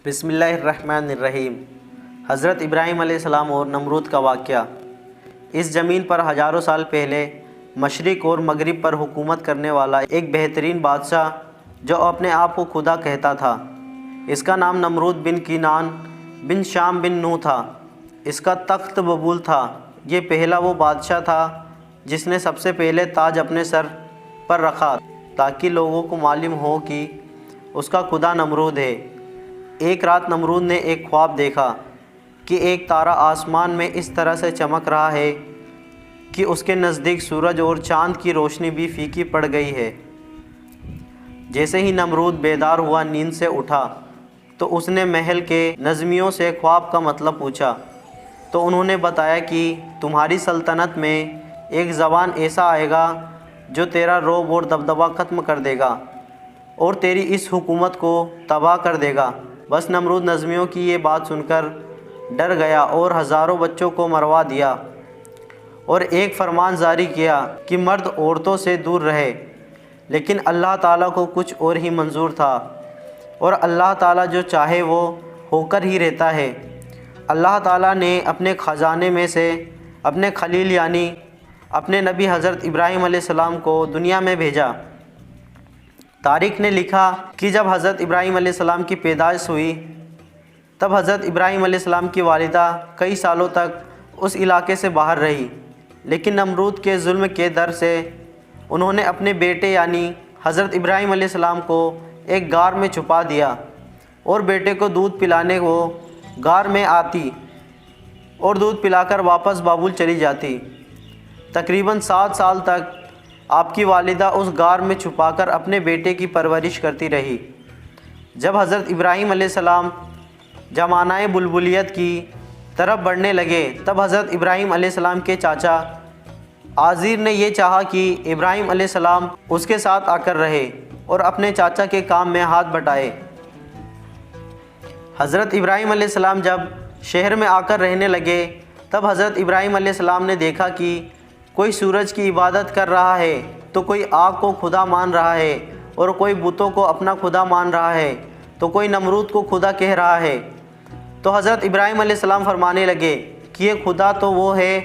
بسم اللہ الرحمن الرحیم۔ حضرت ابراہیم علیہ السلام اور نمرود کا واقعہ۔ اس زمین پر ہزاروں سال پہلے مشرق اور مغرب پر حکومت کرنے والا ایک بہترین بادشاہ جو اپنے آپ کو خدا کہتا تھا، اس کا نام نمرود بن کنعان بن شام بن نوح تھا۔ اس کا تخت ببول تھا۔ یہ پہلا وہ بادشاہ تھا جس نے سب سے پہلے تاج اپنے سر پر رکھا تاکہ لوگوں کو معلوم ہو کہ اس کا خدا نمرود ہے۔ ایک رات نمرود نے ایک خواب دیکھا کہ ایک تارا آسمان میں اس طرح سے چمک رہا ہے کہ اس کے نزدیک سورج اور چاند کی روشنی بھی پھیکی پڑ گئی ہے۔ جیسے ہی نمرود بیدار ہوا، نیند سے اٹھا، تو اس نے محل کے نظمیوں سے خواب کا مطلب پوچھا، تو انہوں نے بتایا کہ تمہاری سلطنت میں ایک زبان ایسا آئے گا جو تیرا رعب اور دبدبہ ختم کر دے گا اور تیری اس حکومت کو تباہ کر دے گا۔ بس نمرود نظمیوں کی یہ بات سن کر ڈر گیا اور ہزاروں بچوں کو مروا دیا اور ایک فرمان جاری کیا کہ مرد عورتوں سے دور رہے۔ لیکن اللہ تعالیٰ کو کچھ اور ہی منظور تھا، اور اللہ تعالیٰ جو چاہے وہ ہو کر ہی رہتا ہے۔ اللہ تعالیٰ نے اپنے خزانے میں سے اپنے خلیل یعنی اپنے نبی حضرت ابراہیم علیہ السلام کو دنیا میں بھیجا۔ تاریخ نے لکھا کہ جب حضرت ابراہیم علیہ السلام کی پیدائش ہوئی، تب حضرت ابراہیم علیہ السلام کی والدہ کئی سالوں تک اس علاقے سے باہر رہی، لیکن نمرود کے ظلم کے ڈر سے انہوں نے اپنے بیٹے یعنی حضرت ابراہیم علیہ السلام کو ایک غار میں چھپا دیا اور بیٹے کو دودھ پلانے وہ غار میں آتی اور دودھ پلا کر واپس بابل چلی جاتی۔ تقریباً 7 سال تک آپ کی والدہ اس غار میں چھپا کر اپنے بیٹے کی پرورش کرتی رہی۔ جب حضرت ابراہیم علیہ السلام زمانہ بلبلیت کی طرف بڑھنے لگے، تب حضرت ابراہیم علیہ السلام کے چاچا آزیر نے یہ چاہا کہ ابراہیم علیہ السلام اس کے ساتھ آ کر رہے اور اپنے چاچا کے کام میں ہاتھ بٹائے۔ حضرت ابراہیم علیہ السلام جب شہر میں آ کر رہنے لگے، تب حضرت ابراہیم علیہ السلام نے دیکھا کہ کوئی سورج کی عبادت کر رہا ہے، تو کوئی آگ کو خدا مان رہا ہے، اور کوئی بتوں کو اپنا خدا مان رہا ہے، تو کوئی نمرود کو خدا کہہ رہا ہے۔ تو حضرت ابراہیم علیہ السلام فرمانے لگے کہ یہ خدا تو وہ ہے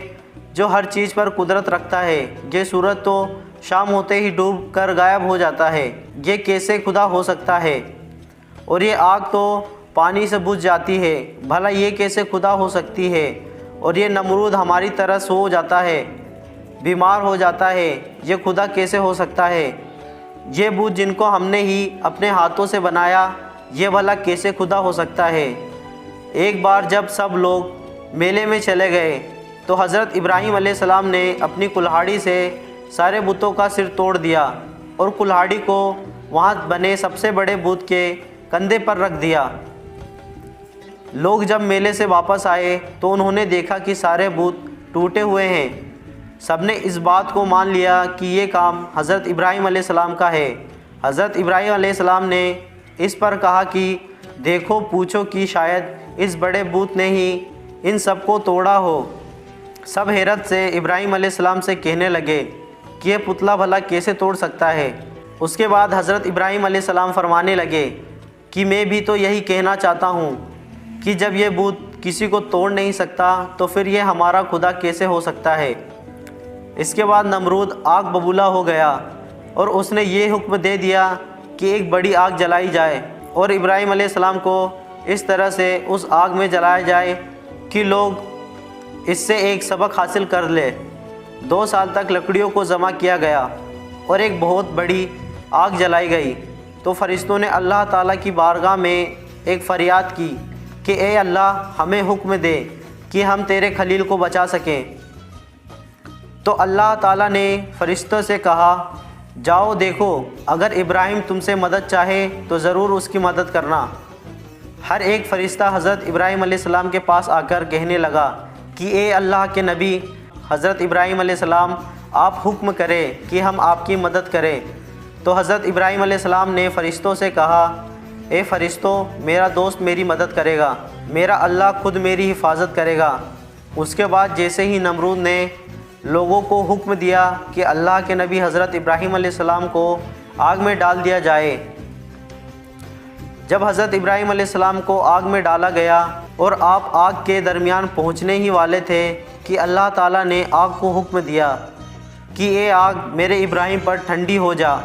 جو ہر چیز پر قدرت رکھتا ہے۔ یہ سورج تو شام ہوتے ہی ڈوب کر غائب ہو جاتا ہے، یہ کیسے خدا ہو سکتا ہے؟ اور یہ آگ تو پانی سے بجھ جاتی ہے، بھلا یہ کیسے خدا ہو سکتی ہے؟ اور یہ نمرود ہماری طرح سو جاتا ہے، بیمار ہو جاتا ہے، یہ خدا کیسے ہو سکتا ہے؟ یہ بت جن کو ہم نے ہی اپنے ہاتھوں سے بنایا، یہ بھلا کیسے خدا ہو سکتا ہے؟ ایک بار جب سب لوگ میلے میں چلے گئے، تو حضرت ابراہیم علیہ السلام نے اپنی کلہاڑی سے سارے بتوں کا سر توڑ دیا اور کلہاڑی کو وہاں بنے سب سے بڑے بت کے کندھے پر رکھ دیا۔ لوگ جب میلے سے واپس آئے تو انہوں نے دیکھا کہ سارے بت ٹوٹے ہوئے ہیں۔ سب نے اس بات کو مان لیا کہ یہ کام حضرت ابراہیم علیہ السلام کا ہے۔ حضرت ابراہیم علیہ السلام نے اس پر کہا کہ دیکھو، پوچھو کہ شاید اس بڑے بت نے ہی ان سب کو توڑا ہو۔ سب حیرت سے ابراہیم علیہ السلام سے کہنے لگے کہ یہ پتلا بھلا کیسے توڑ سکتا ہے؟ اس کے بعد حضرت ابراہیم علیہ السلام فرمانے لگے کہ میں بھی تو یہی کہنا چاہتا ہوں کہ جب یہ بت کسی کو توڑ نہیں سکتا تو پھر یہ ہمارا خدا کیسے ہو سکتا ہے؟ اس کے بعد نمرود آگ ببولا ہو گیا اور اس نے یہ حکم دے دیا کہ ایک بڑی آگ جلائی جائے اور ابراہیم علیہ السلام کو اس طرح سے اس آگ میں جلایا جائے کہ لوگ اس سے ایک سبق حاصل کر لے۔ 2 سال تک لکڑیوں کو جمع کیا گیا اور ایک بہت بڑی آگ جلائی گئی۔ تو فرشتوں نے اللہ تعالیٰ کی بارگاہ میں ایک فریاد کی کہ اے اللہ، ہمیں حکم دے کہ ہم تیرے خلیل کو بچا سکیں۔ تو اللہ تعالیٰ نے فرشتوں سے کہا، جاؤ دیکھو، اگر ابراہیم تم سے مدد چاہے تو ضرور اس کی مدد کرنا۔ ہر ایک فرشتہ حضرت ابراہیم علیہ السلام کے پاس آ کر کہنے لگا کہ اے اللہ کے نبی حضرت ابراہیم علیہ السلام، آپ حکم کریں کہ ہم آپ کی مدد کریں۔ تو حضرت ابراہیم علیہ السلام نے فرشتوں سے کہا، اے فرشتوں، میرا دوست میری مدد کرے گا، میرا اللہ خود میری حفاظت کرے گا۔ اس کے بعد جیسے ہی نمرود نے لوگوں کو حکم دیا کہ اللہ کے نبی حضرت ابراہیم علیہ السلام کو آگ میں ڈال دیا جائے، جب حضرت ابراہیم علیہ السلام کو آگ میں ڈالا گیا اور آپ آگ کے درمیان پہنچنے ہی والے تھے کہ اللہ تعالیٰ نے آگ کو حکم دیا کہ اے آگ میرے ابراہیم پر ٹھنڈی ہو جا۔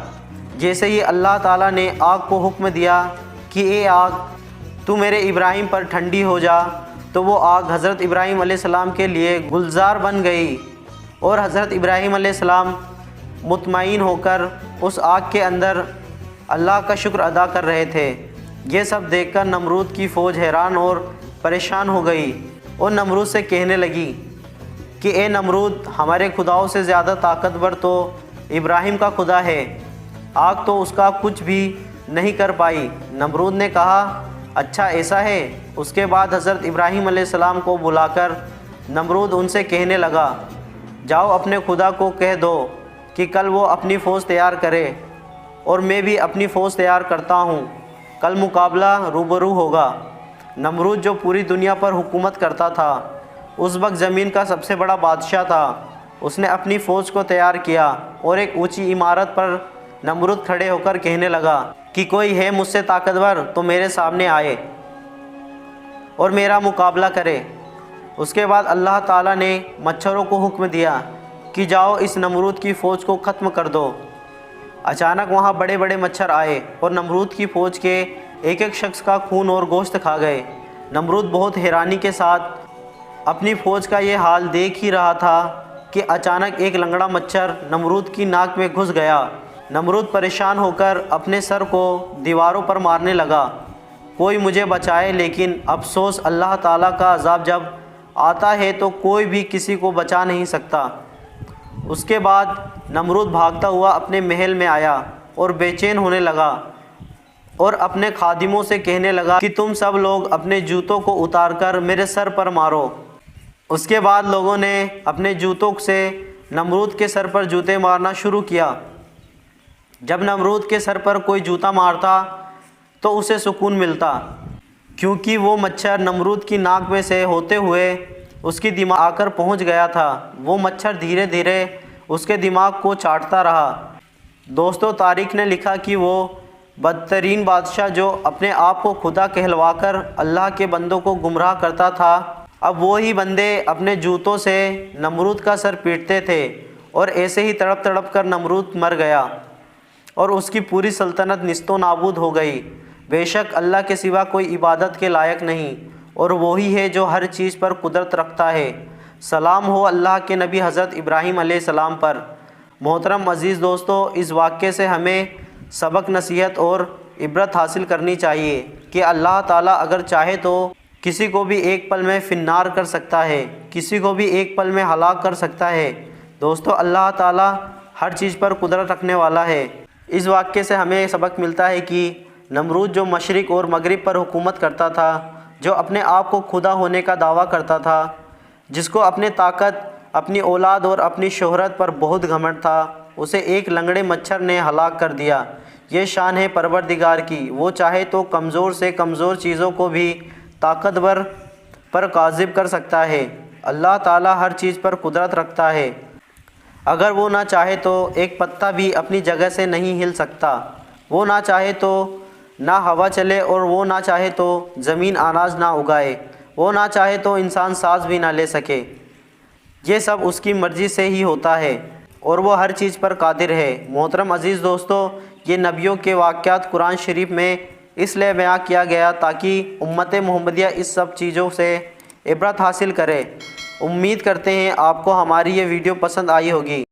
جیسے ہی اللہ تعالیٰ نے آگ کو حکم دیا کہ اے آگ تو میرے ابراہیم پر ٹھنڈی ہو جا، تو وہ آگ حضرت ابراہیم علیہ السلام کے لیے گلزار بن گئی، اور حضرت ابراہیم علیہ السلام مطمئن ہو کر اس آگ کے اندر اللہ کا شکر ادا کر رہے تھے۔ یہ سب دیکھ کر نمرود کی فوج حیران اور پریشان ہو گئی اور نمرود سے کہنے لگی کہ اے نمرود، ہمارے خداؤں سے زیادہ طاقتور تو ابراہیم کا خدا ہے، آگ تو اس کا کچھ بھی نہیں کر پائی۔ نمرود نے کہا اچھا ایسا ہے۔ اس کے بعد حضرت ابراہیم علیہ السلام کو بلا کر نمرود ان سے کہنے لگا جاؤ اپنے خدا کو کہہ دو کہ کل وہ اپنی فوج تیار کرے اور میں بھی اپنی فوج تیار کرتا ہوں، کل مقابلہ روبرو ہوگا۔ نمرود جو پوری دنیا پر حکومت کرتا تھا، اس وقت زمین کا سب سے بڑا بادشاہ تھا، اس نے اپنی فوج کو تیار کیا اور ایک اونچی عمارت پر نمرود کھڑے ہو کر کہنے لگا کہ کوئی ہے مجھ سے طاقتور تو میرے سامنے آئے اور میرا مقابلہ کرے۔ اس کے بعد اللہ تعالیٰ نے مچھروں کو حکم دیا کہ جاؤ اس نمرود کی فوج کو ختم کر دو۔ اچانک وہاں بڑے بڑے مچھر آئے اور نمرود کی فوج کے ایک ایک شخص کا خون اور گوشت کھا گئے۔ نمرود بہت حیرانی کے ساتھ اپنی فوج کا یہ حال دیکھ ہی رہا تھا کہ اچانک ایک لنگڑا مچھر نمرود کی ناک میں گھس گیا۔ نمرود پریشان ہو کر اپنے سر کو دیواروں پر مارنے لگا، کوئی مجھے بچائے، لیکن افسوس اللہ تعالیٰ کا عذاب جب آتا ہے تو کوئی بھی کسی کو بچا نہیں سکتا۔ اس کے بعد نمرود بھاگتا ہوا اپنے محل میں آیا اور بے چین ہونے لگا اور اپنے خادموں سے کہنے لگا کہ تم سب لوگ اپنے جوتوں کو اتار کر میرے سر پر مارو۔ اس کے بعد لوگوں نے اپنے جوتوں سے نمرود کے سر پر جوتے مارنا شروع کیا۔ جب نمرود کے سر پر کوئی جوتا مارتا تو اسے سکون ملتا، کیونکہ وہ مچھر نمرود کی ناک میں سے ہوتے ہوئے اس کی دماغ آ کر پہنچ گیا تھا۔ وہ مچھر دھیرے دھیرے اس کے دماغ کو چاٹتا رہا۔ دوستو، تاریخ نے لکھا کہ وہ بدترین بادشاہ جو اپنے آپ کو خدا کہلوا کر اللہ کے بندوں کو گمراہ کرتا تھا، اب وہی بندے اپنے جوتوں سے نمرود کا سر پیٹتے تھے، اور ایسے ہی تڑپ تڑپ کر نمرود مر گیا اور اس کی پوری سلطنت نیست و نابود ہو گئی۔ بے شک اللہ کے سوا کوئی عبادت کے لائق نہیں، اور وہی ہے جو ہر چیز پر قدرت رکھتا ہے۔ سلام ہو اللہ کے نبی حضرت ابراہیم علیہ السلام پر۔ محترم عزیز دوستو، اس واقعے سے ہمیں سبق، نصیحت اور عبرت حاصل کرنی چاہیے کہ اللہ تعالیٰ اگر چاہے تو کسی کو بھی ایک پل میں فنار کر سکتا ہے، کسی کو بھی ایک پل میں ہلاک کر سکتا ہے۔ دوستو، اللہ تعالیٰ ہر چیز پر قدرت رکھنے والا ہے۔ اس واقعے سے ہمیں سبق ملتا ہے کہ نمرود جو مشرق اور مغرب پر حکومت کرتا تھا، جو اپنے آپ کو خدا ہونے کا دعویٰ کرتا تھا، جس کو اپنے طاقت، اپنی اولاد اور اپنی شہرت پر بہت گھمنڈ تھا، اسے ایک لنگڑے مچھر نے ہلاک کر دیا۔ یہ شان ہے پروردگار کی، وہ چاہے تو کمزور سے کمزور چیزوں کو بھی طاقتور پر غالب کر سکتا ہے۔ اللہ تعالیٰ ہر چیز پر قدرت رکھتا ہے، اگر وہ نہ چاہے تو ایک پتا بھی اپنی جگہ سے نہیں ہل سکتا، وہ نہ چاہے تو نہ ہوا چلے، اور وہ نہ چاہے تو زمین اناج نہ اگائے، وہ نہ چاہے تو انسان سانس بھی نہ لے سکے۔ یہ سب اس کی مرضی سے ہی ہوتا ہے، اور وہ ہر چیز پر قادر ہے۔ محترم عزیز دوستو، یہ نبیوں کے واقعات قرآن شریف میں اس لیے بیان کیا گیا تاکہ امت محمدیہ اس سب چیزوں سے عبرت حاصل کرے۔ امید کرتے ہیں آپ کو ہماری یہ ویڈیو پسند آئی ہوگی۔